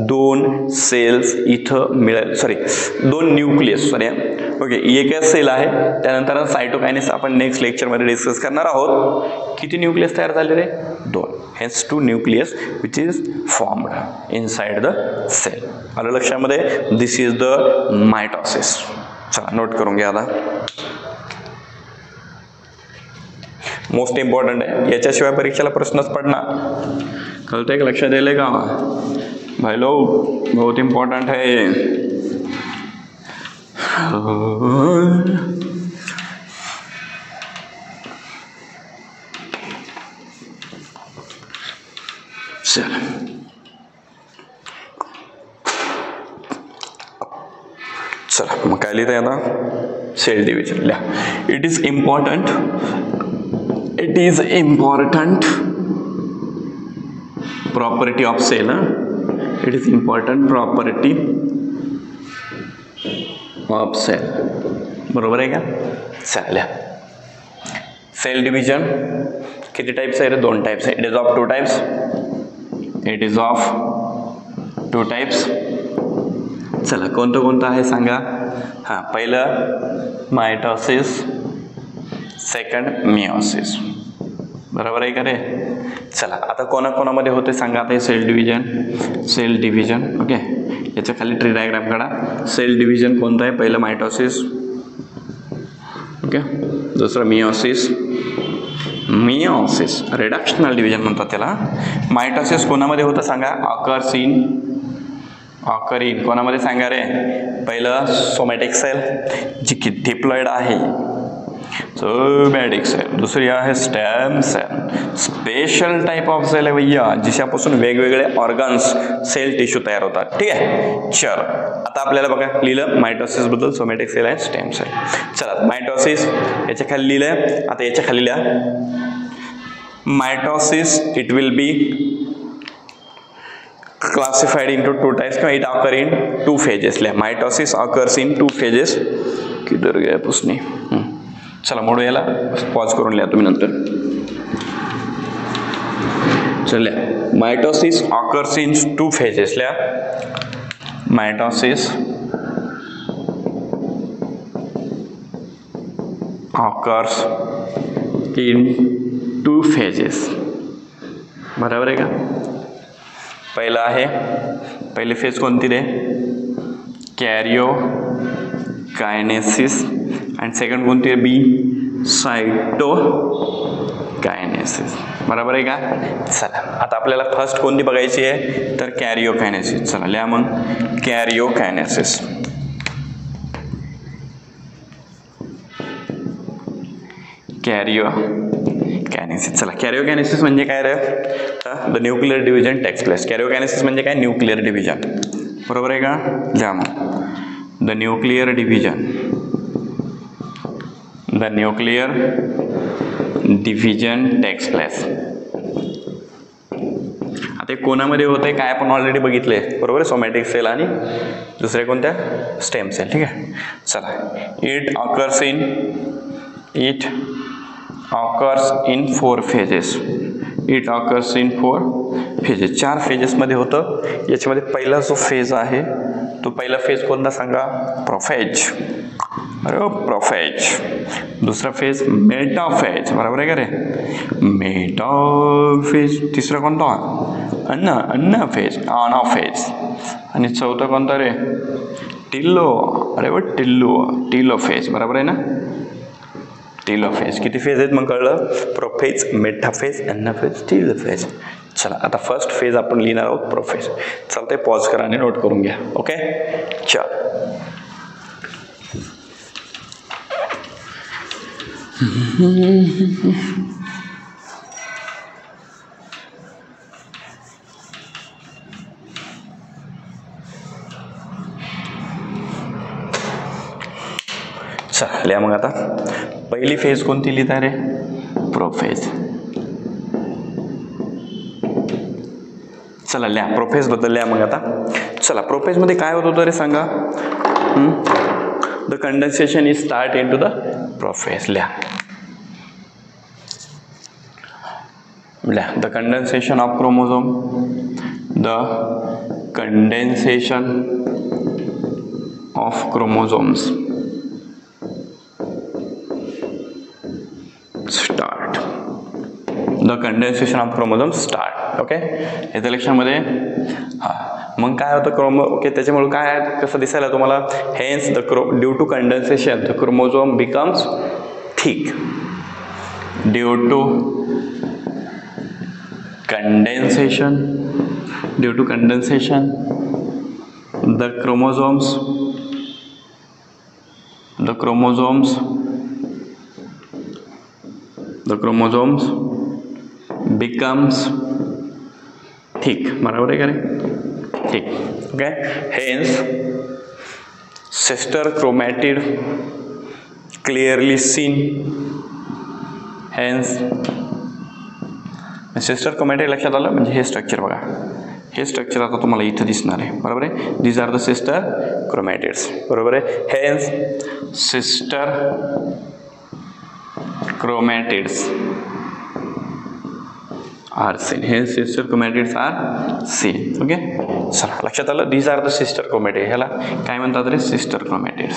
Speaker 1: 2 सेल्स इथं मिळेल, 2 न्यूक्लियस, ओके. एक सेल आहे, त्यानंतर सायटोकायनेस आपण नेक्स्ट लेक्चरमध्ये डिस्कस करणार आहोत. किती न्यूक्लियस तयार झाले रे? 2. Hence 2 nucleus which is formed inside the cell. आलं लक्षामध्ये? This is the mitosis. चला नोट करून घ्या. आता मोस्ट इम्पॉर्टंट आहे, याच्याशिवाय परीक्षेला प्रश्नच पडणार. कळतंय का? लक्षात येईल का भाई लोग? बहुत इम्पॉर्टंट है. चला मग काय लिहित आहे आता? सेल डिव्हिजन लिहा. It is important property of cell. It is important property of cell. बरोबर आहे का? चालेल. सेल डिव्हिजन किती टाइप्स आहे? 2 टाइप्स आहे. It is of 2 types. चला कोणतं आहे सांगा. हां, पहिलं मायटोसिस, सेकंड मिओसिस. बरोबर आहे का रे? चला आता कोणाकोणामध्ये होते सांगा. आता हे सेल डिव्हिजन ओके. याच्या खाली ट्री डायग्राम काढा. सेल डिव्हिजन कोणतं आहे? पहिलं मायटोसिस, ओके. दुसरं मिओसिस रिडक्शनल डिव्हिजन म्हणतात त्याला. मायटोसिस कोणामध्ये होतं सांगा? ऑकरिन कोणामध्ये सांगा रे? पहिलं सोमॅटिक सेल जी की डिप्लॉइड आहे, सोमॅटिक सेल. दुसरी आहे stem cell, special type of cell आहे भैया, जिच्यापासून वेगवेगळे ऑर्गन्स, सेल टिश्यू तयार होतात, ठीक आहे. चल आता आपल्याला बघा लिहिलं मायटोसिस बद्दल, सोमॅटिक सेल आहे, स्टेम सेल. चला मायटोसिस याच्या खाली लिहिलंय. आता याच्या खाली लिहा mitosis. It will B classified into 2 types. It occur in 2 phases. Mitosis occurs in 2 phases. किधर गया पुसनी? चला मोडू याला, पॉज करून लिहा तुम्ही नंतर. चल मायटोसिस ऑकर्स इन 2 phases. लिहा मायटोसिस ऑकर्स इन 2 phases. बरोबर आहे का? पहिला आहे, पहिले फेज कोणती रे? कॅरिओकायनेसिस. आणि सेकंड कोणती आहे? बी सायटोकायनेसिस. बरोबर आहे का? चला आता आपल्याला फर्स्ट कोणती बघायची आहे? तर कॅरिओकायनेसिस. चला लिहा मग कॅरिओकायनेसिस. कॅरिओकायनेसिस. चला कॅरिओकायनेसिस म्हणजे काय रे? The nuclear division takes place. Karyokinesis म्हणजे काय? Nuclear division. बरोबर आहे का? लिहा मग the nuclear division. The nuclear division takes place. आता कोणामध्ये होते काय आपण ऑलरेडी बघितले. बरोबर आहे? सोमॅटिक सेल आणि दुसरे कोणत्या? Stem cell. ठीक आहे. चला it occurs in 4 phases. It occurs in 4 phases. 4 phases होतं. याच्यामध्ये पहिला जो फेज आहे तो पहिला फेज कोणता सांगा? प्रोफेज. अरे प्रोफेज. दुसरा फेज मेटाफेज. बरोबर आहे का रे? मेटाफेज. तिसरा कोणता? अन्नफेज. अनाफेज. आणि चौथा कोणता रे? टिल्लो. अरे व टिलोफेज. बरोबर आहे ना? टिलोफेज. किती फेज आहेत मग कळलं? Prophase, metaphase, anaphase, telophase. चला आता फर्स्ट फेज आपण लिहिणार आहोत प्रोफेज. चालतंय, पॉज करा आणि नोट करून घ्या. ओके चल. चला लिहा मग आता पहिली फेज कोणती लिहिता रे? प्रोफेज. चला लिहा प्रोफेज बद्दल लिहा मग आता. चला प्रोफेज मध्ये काय होत होतं रे सांगा? The condensation is start in to the prophase. लिहा the condensation of chromosome. The condensation of chromosomes start. The condensation of chromosomes start. Okay याच्या लक्षामध्ये. हां मग काय होतं ओके त्याच्यामुळे काय कसं दिसायला तुम्हाला? Hence due to condensation the chromosome becomes thick. Due to condensation the chromosomes becomes thick. बराबर आहे का रे? Thick. Okay hence sister chromatid clearly seen. Hence sister chromatid लक्षात आलं म्हणजे हे स्ट्रक्चर बघा. हे स्ट्रक्चर आता तुम्हाला इथं दिसणार आहे. बरोबर आहे? These are the sister chromatids. बरोबर आहे? Hence sister chromatids are seen. Hence sister chromatids are seen. Okay चला लक्षात आलं? these are the sister chromatids. ह्याला काय म्हणतात रे? Sister chromatids.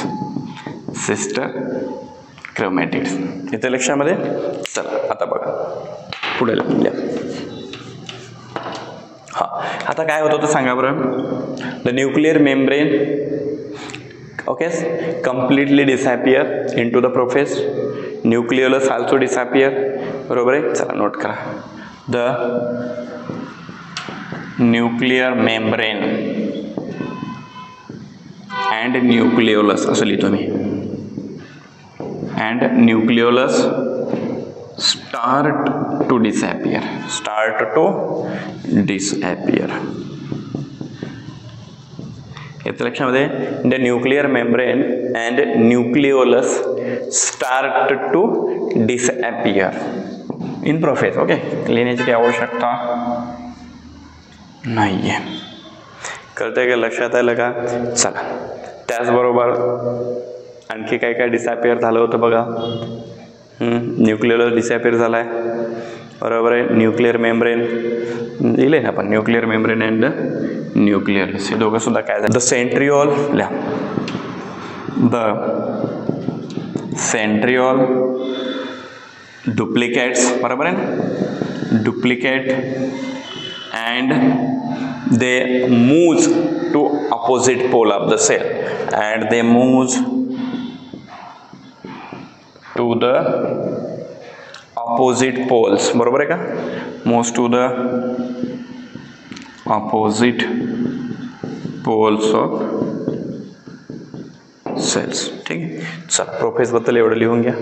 Speaker 1: Sister chromatids. इथे लक्षामध्ये. चला आता बघा पुढे लिहा. हा आता काय होतं तर सांगा बरं. The nuclear membrane okay completely disappear into the prophase. Nucleolus also disappear. बरोबर आहे? चला नोट करा. The nuclear membrane and nucleolus असं लिहितो मी. And nucleolus start to disappear. याच्या लक्षामध्ये the nuclear membrane and nucleolus start to disappear in prophase. Okay लिहिण्याची काही आवश्यकता नाहीये. कळतंय का? लक्षात आलं का? चला त्याचबरोबर आणखी काय काय डिसअपियर झालं होतं बघा. न्यूक्लिओलस डिसअपियर झालाय. बरोबर आहे. न्यूक्लिअर मेम्ब्रेन लिहिले ना आपण, न्यूक्लिअर मेम्ब्रेन अँड न्यूक्लियस, हे दोघं सुद्धा काय झालं. द सेंट्रिओल लिहा, द सेंट्रिओल डुप्लिकेट्स, बरोबर आहे ना, duplicate and they moves to opposite pole of the cell and they moves to the opposite poles, बरोबर आहे का, moves to the opposite poles of cells. ठीक आहे, चला प्रोफेज बद्दल एवढं लिहून घ्या.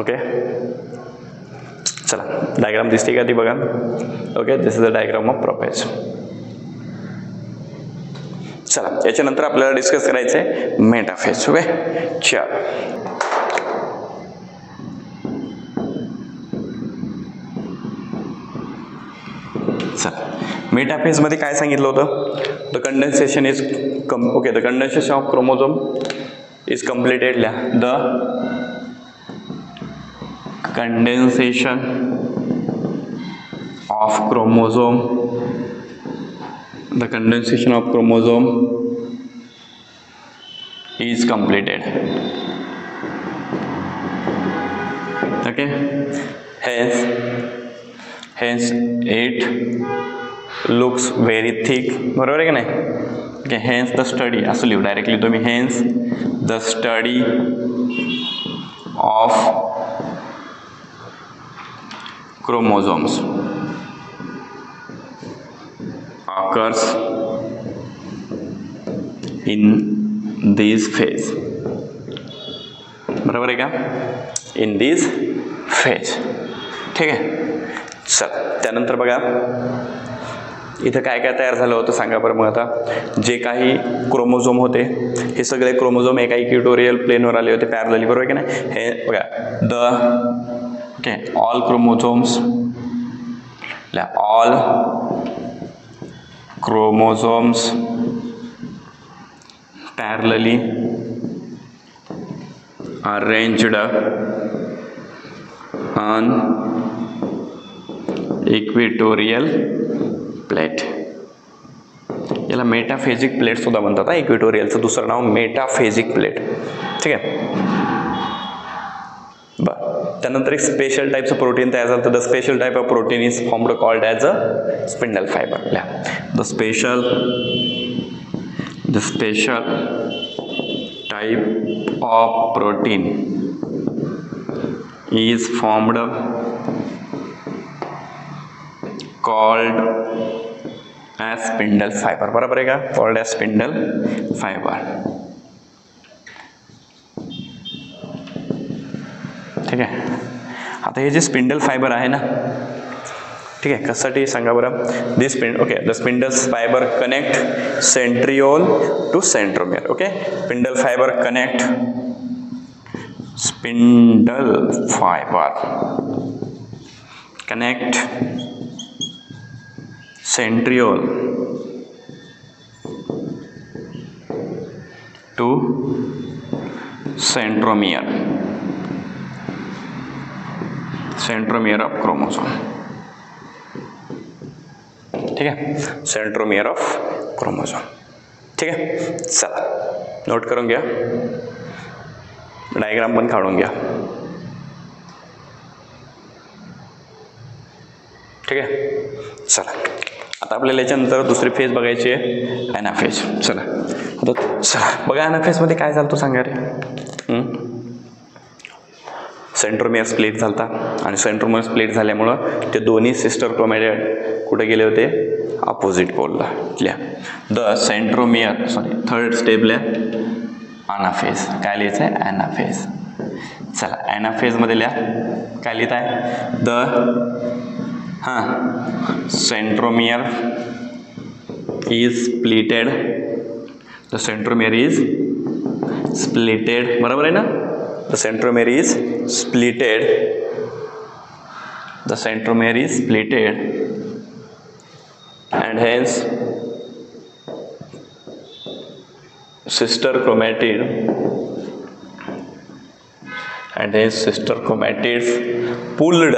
Speaker 1: ओके, चला डायग्राम दिसते का ती बघा. Okay, this is the diagram of prophase. चला याच्यानंतर आपल्याला डिस्कस करायचं आहे मेटाफेज. ओके, चला मेटाफेज मध्ये काय सांगितलं होतं. The condensation is okay, the condensation of chromosome is completed. The condensation of chromosome, the condensation of chromosome is completed. Okay, hence it looks very thick, बरोबर आहे का नाही. okay, hence the study, असं लिहू डायरेक्टली तुम्ही, hence the study of chromosomes occurs in this phase, बरोबर आहे का, in this phase. ठीक आहे, चल त्यानंतर बघा इथं काय काय तयार झालं होतं सांगा बरं. मग आता जे काही क्रोमोझोम होते हे सगळे क्रोमोझोम एका इक्वेटोरियल प्लेनवर आले होते पॅरलली, बरोबर आहे की नाही. हे बघा, the okay, all chromosomes parallelly arranged on equatorial plate. याला मेटाफेजिक प्लेट सुद्धा म्हणतात. इक्वेटोरियलचं दुसरं नाव मेटाफेजिक प्लेट. ठीक आहे, त्यानंतर एक स्पेशल टाईपचं प्रोटीन तयार झालं. The special type of protein is formed called as a spindle fibre. The special type of protein is formed called as spindle fibre, बरोबर आहे का, कॉल्ड ॲज स्पिंडल फायबर. ठीक आहे, आता हे जे स्पिंडल फायबर आहे ना, ठीक आहे, कशासाठी सांगा बरं. This okay, the spindle fibre connect centriole to centromere. Okay, spindle fibre connect centriole to centromere of chromosome. ठीक आहे, सेंट्रोमियर ऑफ क्रोमोसोम. ठीक आहे, चला नोट करून घ्या, डायग्राम पण काढून घ्या. ठीक आहे, चला आता आपल्याला याच्यानंतर दुसरी फेज बघायची आहे, ॲनाफेज. चला आता चला बघा, ॲनाफेज मध्ये काय झालं तो सांगा रे. सेंट्रोमियर स्प्लिट झालता आणि सेंट्रोमियर स्प्लिट झाल्यामुळं ते दोन्ही सिस्टर क्रोमॅटिड कुठे गेले होते, अपोजिट पोलला. द सेंट्रोमियर थर्ड स्टेपला ॲनाफेज. काय लिहायचं आहे, ॲनाफेज. चला ॲनाफेज मध्ये लिहा, काय लिहित आहे, centromere is splitted. The centromere is splitted, बरोबर आहे ना. The centromere is splitted. The centromere is splitted, and hence sister chromatid, and hence sister chromatids pulled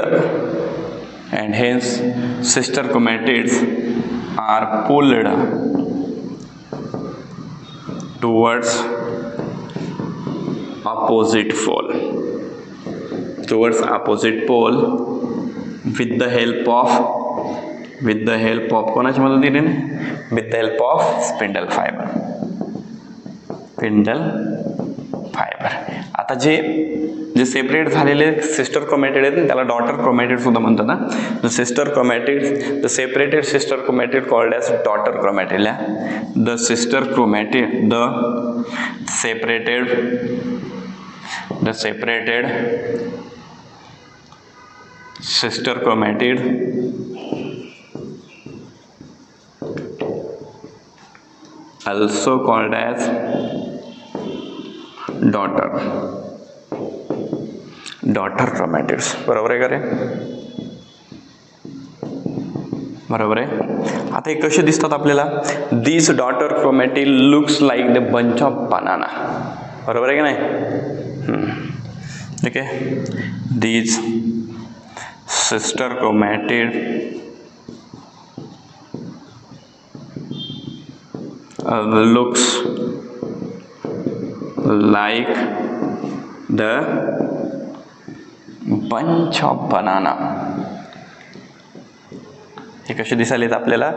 Speaker 1: and hence sister chromatids are pulled towards opposite pole with the help of कोणाच्या मदतीने, with the help of spindle fiber. आता जे सेपरेट झालेले सिस्टर क्रोमॅटिड आहेत त्याला डॉटर क्रोमॅटिड सुद्धा म्हणतात ना. The separated sister chromatid called as daughter chromatid. The separated sister chromatid also called as daughter chromatids. बरोबर आहे का रे? बरोबर आहे. आता हे कसे दिसतात आपल्याला? This daughter chromatid looks like the bunch of banana. बरोबर आहे की नाही? ठीक आहे. दिस sister chromatid looks like the bunch of banana. हे कसे दिसायलेत आपल्याला?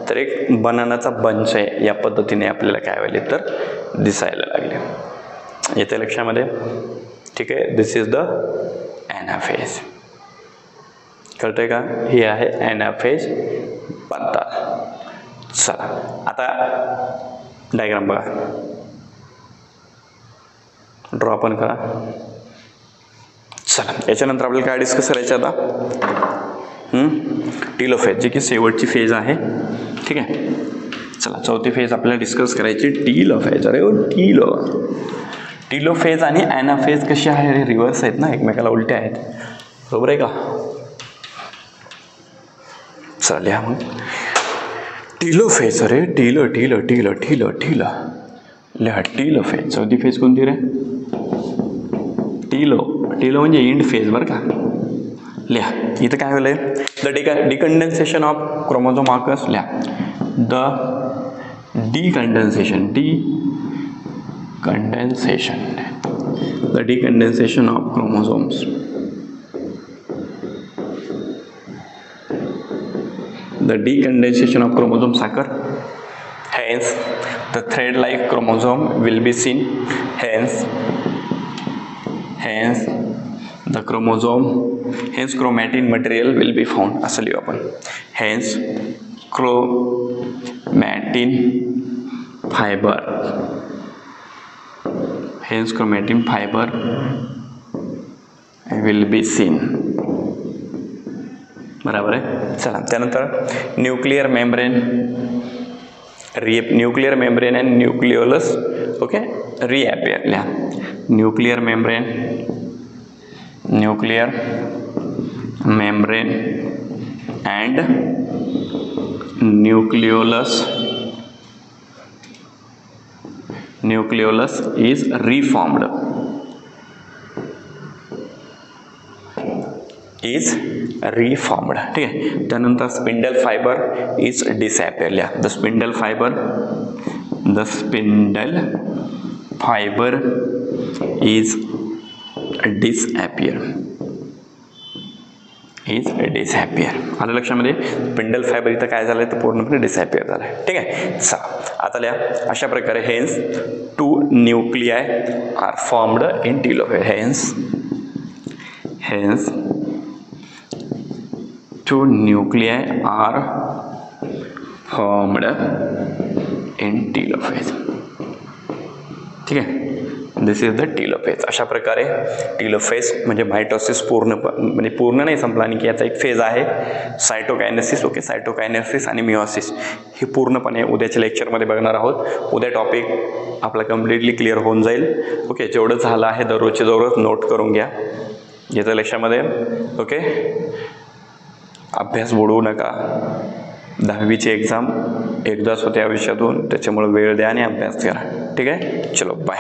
Speaker 1: तर एक बनानाचा बंच आहे या पद्धतीने आपल्याला काय व्हायले तर दिसायला लागले. येते लक्षामध्ये? ठीक आहे. This is the anaphase. कळतंय का? हे आहे एनाफेज बनतात. चला आता डायग्राम बघा, ड्रॉ पण करा. चला याच्यानंतर आपल्याला काय डिस्कस करायचं आता? टीलोफेज, जी की शेवटची फेज आहे. ठीक आहे. चला चौथी फेज आपल्याला डिस्कस करायची टीलोफेज. अरे टीलोफेज आणि एनाफेज कशी आहे? रिव्हर्स आहेत ना, एकमेकाला उलट्या आहेत. बरोबर आहे का? चला मग टीलोफेज. अरे लिहा टीलोफेज. चौथी फेज कोणती रे? टीलो म्हणजे इंड फेज. बरं का? लिहा. इथं काय होलंय? The decondensation of chromosome occurs. लिहा the decondensation of chromosomes. The decondensation of chromosomes occur. Hence, the thread-like chromosome will be seen. Hence, the chromatin material will be found. असं लिहू आपण. Hence, chromatin fiber will be seen. बराबर आहे. चला त्यानंतर nuclear membrane and nucleolus. Okay. Reappear. लिहा nuclear membrane and nucleolus is reformed. ठीक आहे. त्यानंतर स्पिंडल फायबर इज डिसअपियर. लिहा the spindle fibre is disappear. आलं लक्षामध्ये? स्पिंडल फायबर इथं काय झालंय तर पूर्णपणे डिसअपियर झालंय. ठीक आहे. आता लिहा अशा प्रकारे hence 2 nuclei are formed in telophase. Hence 2 nuclei are formed in telophase. ठीक आहे. This is the telophase. अशा प्रकारे टीलोफेज म्हणजे मायटोसिस म्हणजे पूर्ण नाही संपला आणि की याचा एक फेज आहे सायटोकायनेसिस. ओके. सायटोकायनेसिस आणि मिओसिस हे पूर्णपणे उद्याच्या लेक्चरमध्ये बघणार आहोत. उद्या टॉपिक आपला कम्प्लिटली क्लिअर होऊन जाईल. ओके. जेवढं झालं आहे दररोजचे नोट करून घ्या याच्या लेक्चरमध्ये. ओके. अभ्यास बुडवू नका. 10वीची एक्झाम एकदाच होते आयुष्यातून, त्याच्यामुळे वेळ द्या आणि अभ्यास करा. ठीक आहे. चलो बाय.